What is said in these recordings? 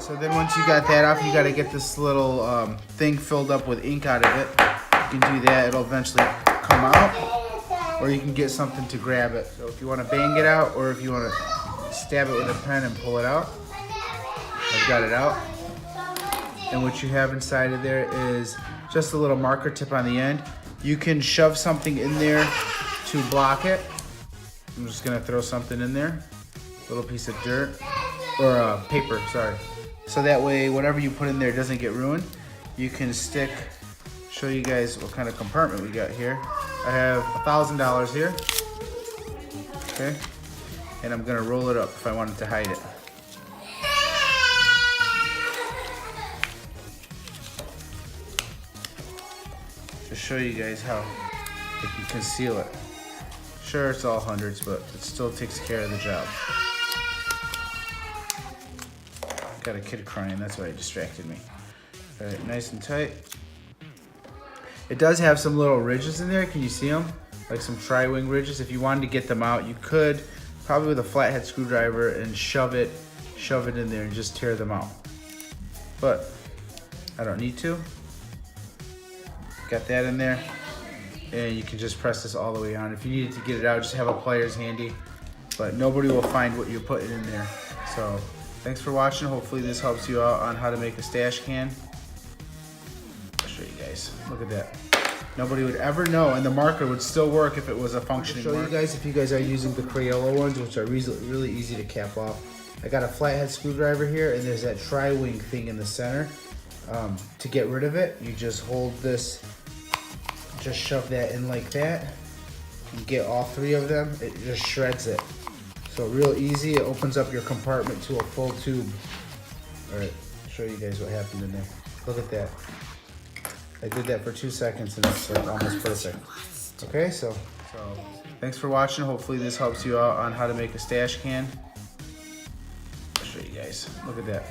So then once you got that off, you got to get this little thing filled up with ink out of it. You can do that. It'll eventually come out. Or you can get something to grab it. So if you want to bang it out, or if you want to stab it with a pen and pull it out. I've got it out. And what you have inside of there is just a little marker tip on the end. You can shove something in there to block it. I'm just gonna throw something in there. A little piece of dirt, or paper, sorry. So that way, whatever you put in there doesn't get ruined. You can stick, show you guys what kind of compartment we got here. I have $1,000 here, okay? And I'm gonna roll it up if I wanted to hide it. To show you guys how you can conceal it. Sure, it's all hundreds, but it still takes care of the job. Got a kid crying, that's why it distracted me. All right, nice and tight. It does have some little ridges in there. Can you see them? Like some tri-wing ridges. If you wanted to get them out, you could probably with a flathead screwdriver and shove it in there and just tear them out. But I don't need to. Got that in there, and you can just press this all the way on. If you needed to get it out, just have a pliers handy, but nobody will find what you're putting in there. So thanks for watching. Hopefully this helps you out on how to make a stash can. I'll show you guys. Look at that. Nobody would ever know, and the marker would still work if it was a functioning marker. I'll show you guys if you guys are using the Crayola ones, which are really easy to cap off. I got a flathead screwdriver here, and there's that tri-wing thing in the center. To get rid of it, you just hold this, just shove that in like that. You get all three of them, it just shreds it. So real easy, it opens up your compartment to a full tube. All right, show you guys what happened in there. Look at that. I did that for 2 seconds and it's like almost perfect. Okay, so thanks for watching. Hopefully this helps you out on how to make a stash can. I'll show you guys. Look at that.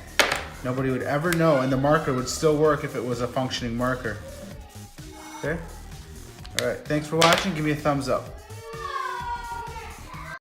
Nobody would ever know, and the marker would still work if it was a functioning marker. Okay? All right, thanks for watching. Give me a thumbs up.